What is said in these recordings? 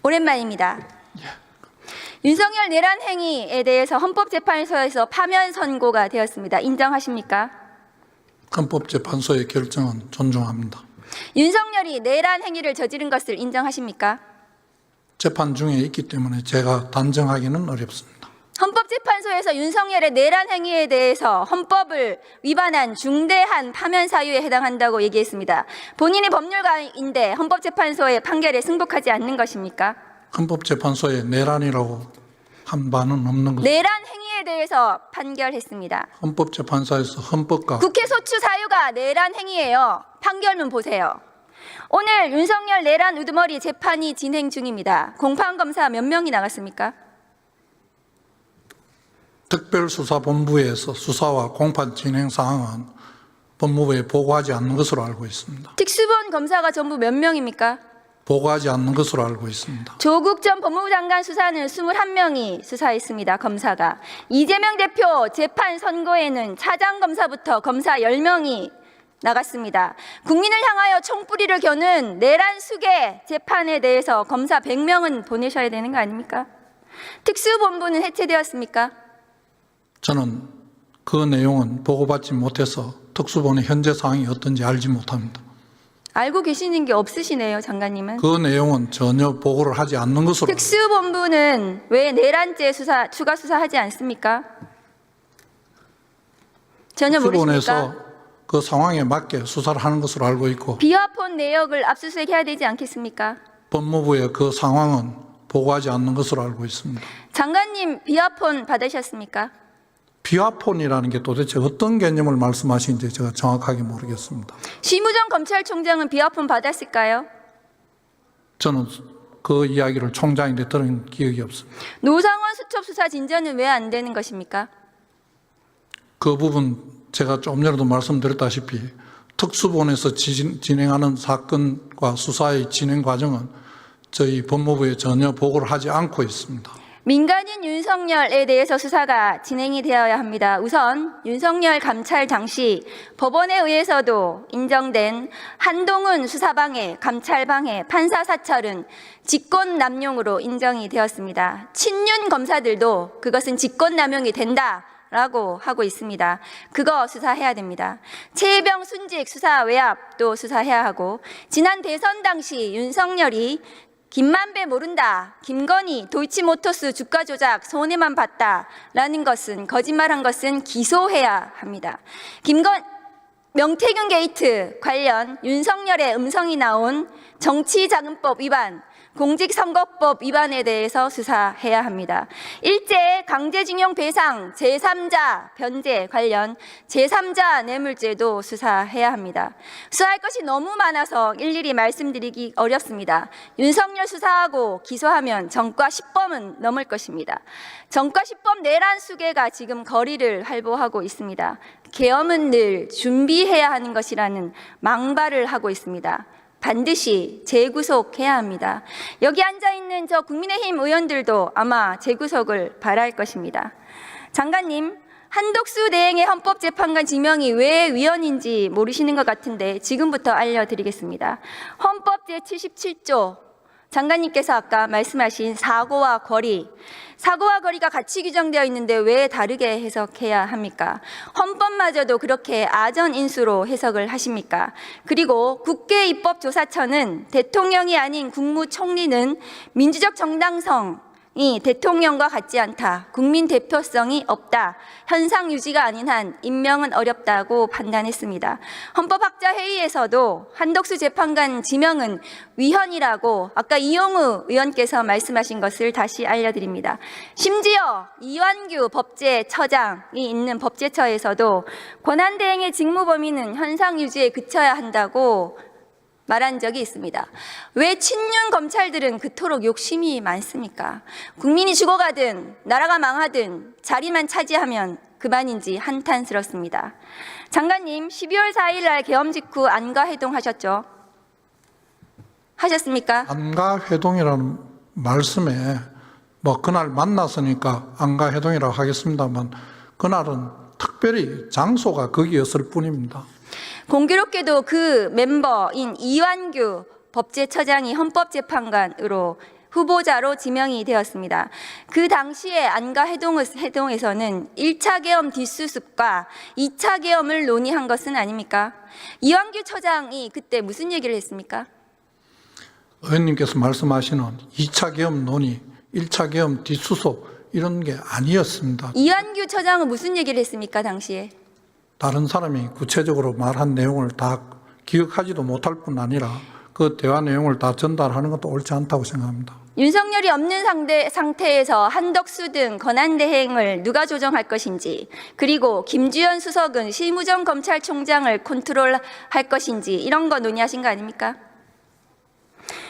오랜만입니다. 윤석열 내란 행위에 대해서 헌법재판소에서 파면 선고가 되었습니다. 인정하십니까? 헌법재판소의 결정은 존중합니다. 윤석열이 내란 행위를 저지른 것을 인정하십니까? 재판 중에 있기 때문에 제가 단정하기는 어렵습니다. 헌법재판소에서 윤석열의 내란 행위에 대해서 헌법을 위반한 중대한 파면 사유에 해당한다고 얘기했습니다. 본인이 법률가인데 헌법재판소의 판결에 승복하지 않는 것입니까? 헌법재판소의 내란이라고 한 바는 없는 것. 내란 행위에 대해서 판결했습니다. 헌법재판소에서 헌법과 국회 소추 사유가 내란 행위예요. 판결문 보세요. 오늘 윤석열 내란 우두머리 재판이 진행 중입니다. 공판검사 몇 명이 나갔습니까? 특별수사본부에서 수사와 공판 진행 사항은 법무부에 보고하지 않는 것으로 알고 있습니다. 특수본 검사가 전부 몇 명입니까? 보고하지 않는 것으로 알고 있습니다. 조국 전 법무부 장관 수사는 21명이 수사했습니다. 검사가. 이재명 대표 재판 선고에는 차장검사부터 검사 10명이 나갔습니다. 국민을 향하여 총뿌리를 겨눈 내란 수계 재판에 대해서 검사 100명은 보내셔야 되는 거 아닙니까? 특수본부는 해체되었습니까? 저는 그 내용은 보고받지 못해서 특수본의 현재 상황이 어떤지 알지 못합니다. 알고 계시는 게 없으시네요, 장관님은. 그 내용은 전혀 보고를 하지 않는 것으로. 특수본부는 왜 내란죄 수사, 추가 수사하지 않습니까? 전혀 모르십니까? 특수본에서 그 상황에 맞게 수사를 하는 것으로 알고 있고, 비화폰 내역을 압수수색해야 되지 않겠습니까? 법무부의 그 상황은 보고하지 않는 것으로 알고 있습니다. 장관님 비화폰 받으셨습니까? 비화폰이라는 게 도대체 어떤 개념을 말씀하시는지 제가 정확하게 모르겠습니다. 심우정 검찰총장은 비화폰 받았을까요? 저는 그 이야기를 총장인데 들은 기억이 없습니다. 노상원 수첩 수사 진전은 왜 안 되는 것입니까? 그 부분 제가 좀 전에도 말씀드렸다시피 특수본에서 진행하는 사건과 수사의 진행 과정은 저희 법무부에 전혀 보고를 하지 않고 있습니다. 민간인 윤석열에 대해서 수사가 진행이 되어야 합니다. 우선 윤석열 감찰 당시 법원에 의해서도 인정된 한동훈 수사방해, 감찰방해, 판사 사찰은 직권남용으로 인정이 되었습니다. 친윤 검사들도 그것은 직권남용이 된다라고 하고 있습니다. 그거 수사해야 됩니다. 최혜병 순직 수사 외압도 수사해야 하고, 지난 대선 당시 윤석열이 김만배 모른다, 김건희 도이치모터스 주가 조작 손해만 봤다라는 것은, 거짓말한 것은 기소해야 합니다. 명태균 게이트 관련 윤석열의 음성이 나온 정치자금법 위반, 공직선거법 위반에 대해서 수사해야 합니다. 일제 강제징용 배상 제3자 변제 관련 제3자 뇌물죄도 수사해야 합니다. 수사할 것이 너무 많아서 일일이 말씀드리기 어렵습니다. 윤석열 수사하고 기소하면 전과 10범은 넘을 것입니다. 전과 10범 내란 수계가 지금 거리를 활보하고 있습니다. 계엄은 늘 준비해야 하는 것이라는 망발을 하고 있습니다. 반드시 재구속해야 합니다. 여기 앉아있는 저 국민의힘 의원들도 아마 재구속을 바랄 것입니다. 장관님, 한덕수 대행의 헌법재판관 지명이 왜 위헌인지 모르시는 것 같은데 지금부터 알려드리겠습니다. 헌법 제77조, 장관님께서 아까 말씀하신 사고와 거리가 같이 규정되어 있는데 왜 다르게 해석해야 합니까? 헌법마저도 그렇게 아전인수로 해석을 하십니까? 그리고 국회입법조사처는 대통령이 아닌 국무총리는 민주적 정당성이 대통령과 같지 않다, 국민 대표성이 없다, 현상 유지가 아닌 한 임명은 어렵다고 판단했습니다. 헌법학자 회의에서도 한덕수 재판관 지명은 위헌이라고 아까 이용우 의원께서 말씀하신 것을 다시 알려드립니다. 심지어 이완규 법제처장이 있는 법제처에서도 권한대행의 직무 범위는 현상 유지에 그쳐야 한다고 말한 적이 있습니다. 왜 친윤 검찰들은 그토록 욕심이 많습니까? 국민이 죽어가든 나라가 망하든 자리만 차지하면 그만인지 한탄스럽습니다. 장관님, 12월 4일 날 계엄 직후 안가 회동하셨죠? 하셨습니까? 안가 회동이라는 말씀에 그날 만났으니까 안가 회동이라고 하겠습니다만, 그날은 특별히 장소가 거기였을 뿐입니다. 공교롭게도 그 멤버인 이완규 법제처장이 헌법재판관으로 후보자로 지명이 되었습니다. 그 당시에 안가 회동에서는 1차 계엄 뒷수습과 2차 계엄을 논의한 것은 아닙니까? 이완규 처장이 그때 무슨 얘기를 했습니까? 의원님께서 말씀하시는 2차 계엄 논의, 1차 계엄 뒷수습 이런 게 아니었습니다. 이완규 처장은 무슨 얘기를 했습니까, 당시에? 다른 사람이 구체적으로 말한 내용을 다 기억하지도 못할 뿐 아니라 그 대화 내용을 다 전달하는 것도 옳지 않다고 생각합니다. 윤석열이 없는 상태에서 한덕수 등 권한대행을 누가 조정할 것인지, 그리고 김주현 수석은 심우정 검찰총장을 컨트롤할 것인지 이런 거 논의하신 거 아닙니까?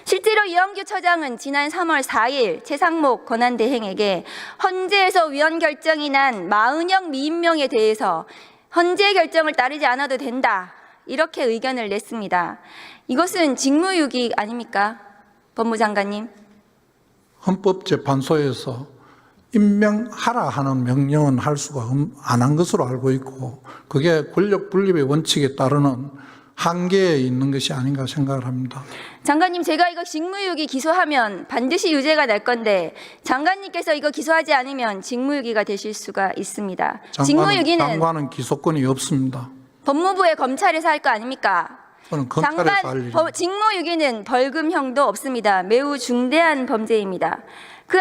실제로 이완규 처장은 지난 3월 4일 최상목 권한대행에게 헌재에서 위헌 결정이 난 마은영 미임명에 대해서 헌재 결정을 따르지 않아도 된다, 이렇게 의견을 냈습니다. 이것은 직무유기 아닙니까, 법무장관님? 헌법재판소에서 임명하라 하는 명령은 할 수가 안 한 것으로 알고 있고, 그게 권력 분립의 원칙에 따르는 한계에 있는 것이 아닌가 생각을 합니다. 장관님, 제가 이거 직무유기 기소하면 반드시 유죄가 날 건데 장관님께서 이거 기소하지 않으면 직무유기가 되실 수가 있습니다. 장관은 기소권이 없습니다. 법무부의 검찰에서 할 거 아닙니까? 저는 검찰에서 할 일입니다. 직무유기는 벌금형도 없습니다. 매우 중대한 범죄입니다. 그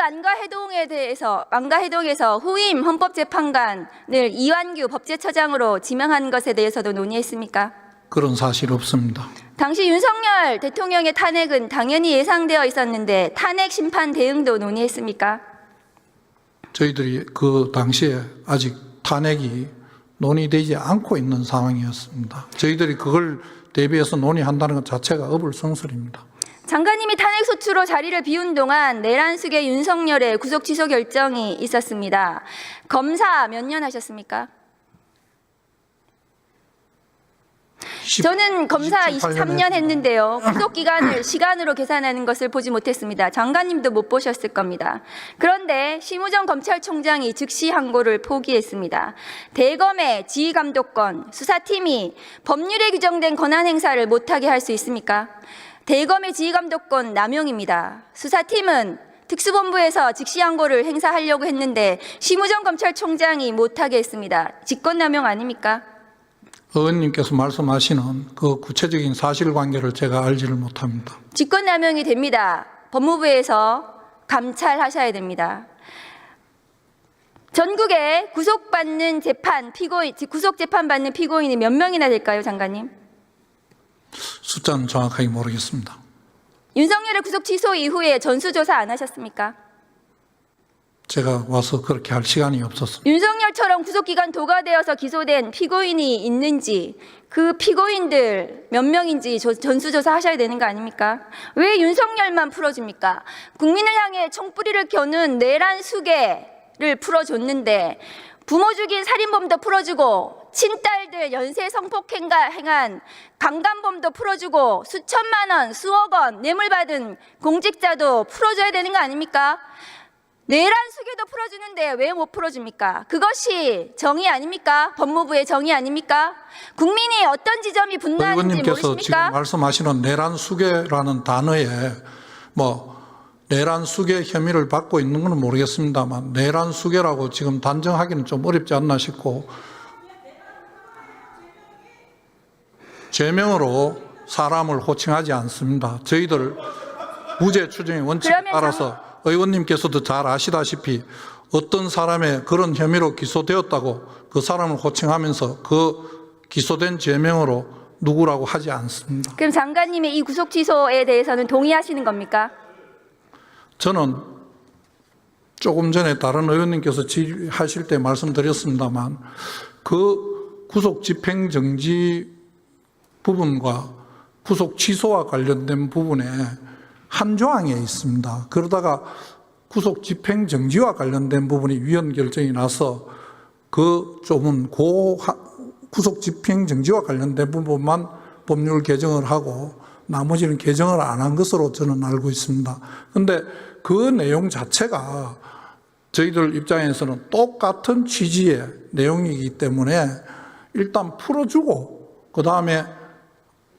안가해동에서 후임 헌법재판관을 이완규 법제처장으로 지명한 것에 대해서도 논의했습니까? 그런 사실 없습니다. 당시 윤석열 대통령의 탄핵은 당연히 예상되어 있었는데 탄핵 심판 대응도 논의했습니까? 저희들이 그 당시에 아직 탄핵이 논의되지 않고 있는 상황이었습니다. 저희들이 그걸 대비해서 논의한다는 것 자체가 어불성설입니다. 장관님이 탄핵 소추로 자리를 비운 동안 내란숙의 윤석열의 구속 취소 결정이 있었습니다. 검사 몇 년 하셨습니까? 저는 검사 23년 했는데요. 구속 기간을 시간으로 계산하는 것을 보지 못했습니다. 장관님도 못 보셨을 겁니다. 그런데 심우정 검찰총장이 즉시 항고를 포기했습니다. 대검의 지휘감독권, 수사팀이 법률에 규정된 권한 행사를 못하게 할 수 있습니까? 대검의 지휘감독권 남용입니다. 수사팀은 특수본부에서 즉시 항고를 행사하려고 했는데 심우정 검찰총장이 못하게 했습니다. 직권남용 아닙니까? 의원님께서 말씀하시는 그 구체적인 사실관계를 제가 알지를 못합니다. 직권남용이 됩니다. 법무부에서 감찰하셔야 됩니다. 전국에 구속재판 받는 피고인이 몇 명이나 될까요, 장관님? 숫자는 정확하게 모르겠습니다. 윤석열의 구속 취소 이후에 전수조사 안 하셨습니까? 제가 와서 그렇게 할 시간이 없었습니다. 윤석열처럼 구속기간 도가되어서 기소된 피고인이 있는지, 그 피고인들 몇 명인지 전수조사 하셔야 되는 거 아닙니까? 왜 윤석열만 풀어줍니까? 국민을 향해 총뿌리를 겨눈 내란 수괴를 풀어줬는데 부모 죽인 살인범도 풀어주고 친딸들 연쇄 성폭행한 강간범도 풀어주고 수천만 원, 수억 원 뇌물 받은 공직자도 풀어줘야 되는 거 아닙니까? 내란 수괴도 풀어주는데 왜 못 풀어줍니까? 그것이 정의 아닙니까? 법무부의 정의 아닙니까? 국민이 어떤 지점이 분노하는지 의원님께서 모르십니까? 지금 말씀하시는 내란 수괴라는 단어에 내란 수괴 혐의를 받고 있는 건 모르겠습니다만 내란 수괴라고 지금 단정하기는 좀 어렵지 않나 싶고, 죄명으로 사람을 호칭하지 않습니다. 저희들 무죄 추정의 원칙에 따라서 의원님께서도 잘 아시다시피 어떤 사람의 그런 혐의로 기소되었다고 그 사람을 호칭하면서 그 기소된 죄명으로 누구라고 하지 않습니다. 그럼 장관님의 이 구속 취소에 대해서는 동의하시는 겁니까? 저는 조금 전에 다른 의원님께서 질의하실 때 말씀드렸습니다만 그 구속 집행정지 부분과 구속 취소와 관련된 부분에 한 조항에 있습니다. 그러다가 구속 집행 정지와 관련된 부분이 위헌 결정이 나서 그 조문 구속 집행 정지와 관련된 부분만 법률 개정을 하고 나머지는 개정을 안 한 것으로 저는 알고 있습니다. 그런데 그 내용 자체가 저희들 입장에서는 똑같은 취지의 내용이기 때문에 일단 풀어주고 그 다음에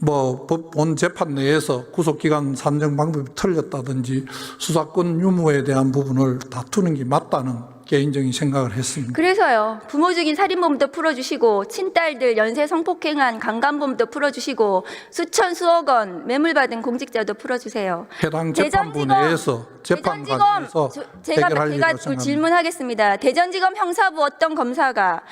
본 재판 내에서 구속기간 산정 방법이 틀렸다든지 수사권 유무에 대한 부분을 다투는 게 맞다는 개인적인 생각을 했습니다. 그래서요. 부모 죽인 살인범도 풀어주시고 친딸들 연쇄 성폭행한 강간범도 풀어주시고 수천 수억 원 매물받은 공직자도 풀어주세요. 해당 재판부 내에서 재판 과정에서 제가 해결할 일이라고 생각합니다. 질문하겠습니다. 대전지검 형사부 어떤 검사가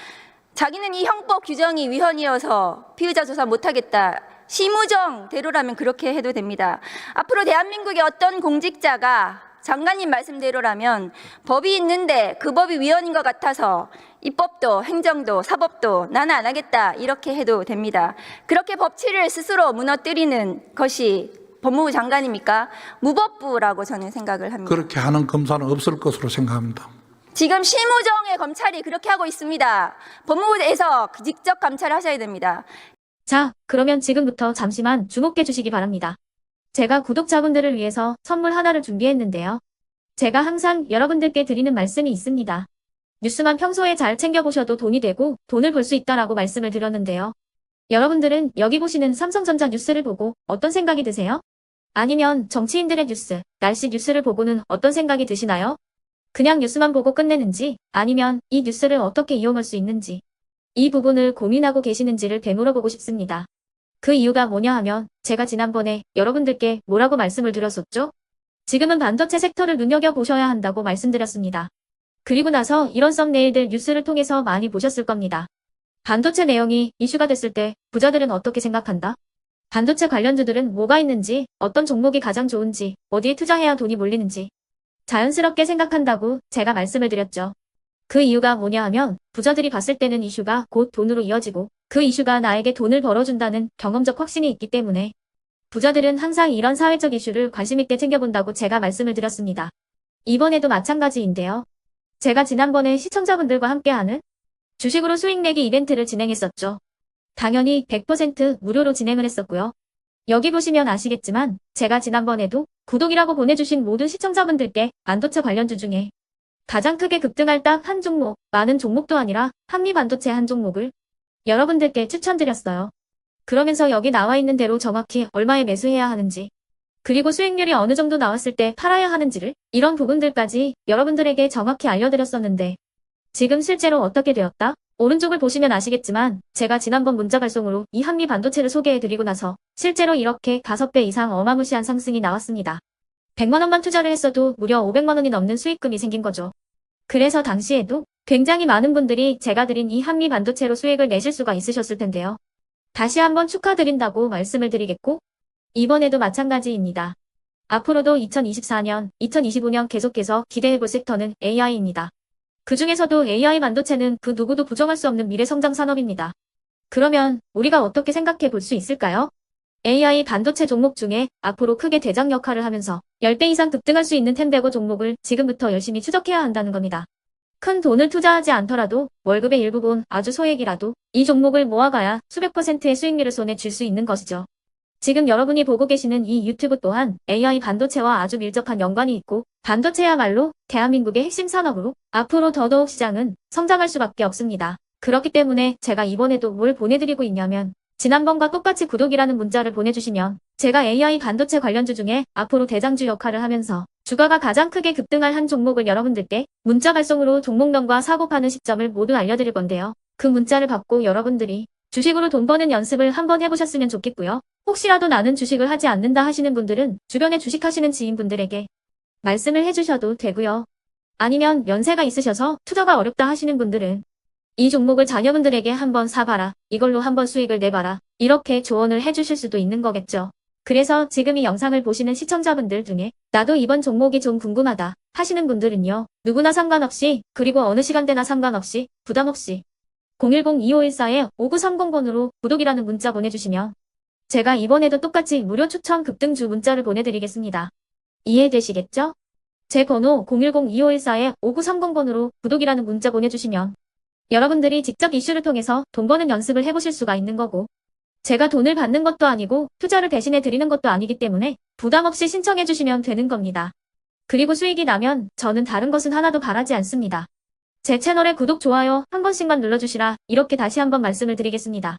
자기는 이 형법 규정이 위헌이어서 피의자 조사 못하겠다. 심우정대로라면 그렇게 해도 됩니다. 앞으로 대한민국의 어떤 공직자가 장관님 말씀대로라면 법이 있는데 그 법이 위헌인 것 같아서 입법도 행정도 사법도 나는 안 하겠다 이렇게 해도 됩니다. 그렇게 법치를 스스로 무너뜨리는 것이 법무부 장관입니까? 무법부라고 저는 생각을 합니다. 그렇게 하는 검사는 없을 것으로 생각합니다. 지금 심우정의 검찰이 그렇게 하고 있습니다. 법무부에서 직접 감찰하셔야 됩니다. 자, 그러면 지금부터 잠시만 주목해 주시기 바랍니다. 제가 구독자분들을 위해서 선물 하나를 준비했는데요. 제가 항상 여러분들께 드리는 말씀이 있습니다. 뉴스만 평소에 잘 챙겨보셔도 돈이 되고 돈을 벌 수 있다라고 말씀을 드렸는데요. 여러분들은 여기 보시는 삼성전자 뉴스를 보고 어떤 생각이 드세요? 아니면 정치인들의 뉴스, 날씨 뉴스를 보고는 어떤 생각이 드시나요? 그냥 뉴스만 보고 끝내는지 아니면 이 뉴스를 어떻게 이용할 수 있는지 이 부분을 고민하고 계시는지를 되물어보고 싶습니다. 그 이유가 뭐냐 하면 제가 지난번에 여러분들께 뭐라고 말씀을 드렸었죠? 지금은 반도체 섹터를 눈여겨보셔야 한다고 말씀드렸습니다. 그리고 나서 이런 썸네일들 뉴스를 통해서 많이 보셨을 겁니다. 반도체 내용이 이슈가 됐을 때 부자들은 어떻게 생각한다? 반도체 관련주들은 뭐가 있는지, 어떤 종목이 가장 좋은지, 어디에 투자해야 돈이 몰리는지 자연스럽게 생각한다고 제가 말씀을 드렸죠. 그 이유가 뭐냐 하면 부자들이 봤을 때는 이슈가 곧 돈으로 이어지고 그 이슈가 나에게 돈을 벌어준다는 경험적 확신이 있기 때문에 부자들은 항상 이런 사회적 이슈를 관심 있게 챙겨본다고 제가 말씀을 드렸습니다. 이번에도 마찬가지인데요. 제가 지난번에 시청자분들과 함께하는 주식으로 수익 내기 이벤트를 진행했었죠. 당연히 100% 무료로 진행을 했었고요. 여기 보시면 아시겠지만 제가 지난번에도 구독이라고 보내주신 모든 시청자분들께 반도체 관련주 중에 가장 크게 급등할 딱 한 종목, 많은 종목도 아니라 한미반도체 한 종목을 여러분들께 추천드렸어요. 그러면서 여기 나와 있는 대로 정확히 얼마에 매수해야 하는지, 그리고 수익률이 어느 정도 나왔을 때 팔아야 하는지를 이런 부분들까지 여러분들에게 정확히 알려드렸었는데 지금 실제로 어떻게 되었다? 오른쪽을 보시면 아시겠지만 제가 지난번 문자 발송으로 이 한미반도체를 소개해드리고 나서 실제로 이렇게 5배 이상 어마무시한 상승이 나왔습니다. 100만 원만 투자를 했어도 무려 500만 원이 넘는 수익금이 생긴 거죠. 그래서 당시에도 굉장히 많은 분들이 제가 드린 이 한미반도체로 수익을 내실 수가 있으셨을 텐데요. 다시 한번 축하드린다고 말씀을 드리겠고 이번에도 마찬가지입니다. 앞으로도 2024년, 2025년 계속해서 기대해볼 섹터는 AI입니다. 그 중에서도 AI 반도체는 그 누구도 부정할 수 없는 미래 성장 산업입니다. 그러면 우리가 어떻게 생각해 볼 수 있을까요? AI 반도체 종목 중에 앞으로 크게 대장 역할을 하면서 10배 이상 급등할 수 있는 텐베고 종목을 지금부터 열심히 추적해야 한다는 겁니다. 큰 돈을 투자하지 않더라도 월급의 일부분 아주 소액이라도 이 종목을 모아가야 수백 %의 수익률을 손에 쥘 수 있는 것이죠. 지금 여러분이 보고 계시는 이 유튜브 또한 AI 반도체와 아주 밀접한 연관이 있고 반도체야말로 대한민국의 핵심 산업으로 앞으로 더더욱 시장은 성장할 수밖에 없습니다. 그렇기 때문에 제가 이번에도 뭘 보내드리고 있냐면 지난번과 똑같이 구독이라는 문자를 보내주시면 제가 AI 반도체 관련주 중에 앞으로 대장주 역할을 하면서 주가가 가장 크게 급등할 한 종목을 여러분들께 문자 발송으로 종목명과 사고 파는 시점을 모두 알려드릴 건데요. 그 문자를 받고 여러분들이 주식으로 돈 버는 연습을 한번 해보셨으면 좋겠고요. 혹시라도 나는 주식을 하지 않는다 하시는 분들은 주변에 주식하시는 지인분들에게 말씀을 해주셔도 되고요. 아니면 연세가 있으셔서 투자가 어렵다 하시는 분들은 이 종목을 자녀분들에게 한번 사봐라. 이걸로 한번 수익을 내봐라. 이렇게 조언을 해주실 수도 있는 거겠죠. 그래서 지금 이 영상을 보시는 시청자분들 중에 나도 이번 종목이 좀 궁금하다 하시는 분들은요. 누구나 상관없이 그리고 어느 시간대나 상관없이 부담없이 010-2514-5930번으로 구독이라는 문자 보내주시면 제가 이번에도 똑같이 무료 추천 급등주 문자를 보내드리겠습니다. 이해되시겠죠? 제 번호 010-2514-5930번으로 구독이라는 문자 보내주시면 여러분들이 직접 이슈를 통해서 돈 버는 연습을 해보실 수가 있는 거고 제가 돈을 받는 것도 아니고 투자를 대신해 드리는 것도 아니기 때문에 부담 없이 신청해 주시면 되는 겁니다. 그리고 수익이 나면 저는 다른 것은 하나도 바라지 않습니다. 제 채널에 구독, 좋아요 한 번씩만 눌러주시라 이렇게 다시 한번 말씀을 드리겠습니다.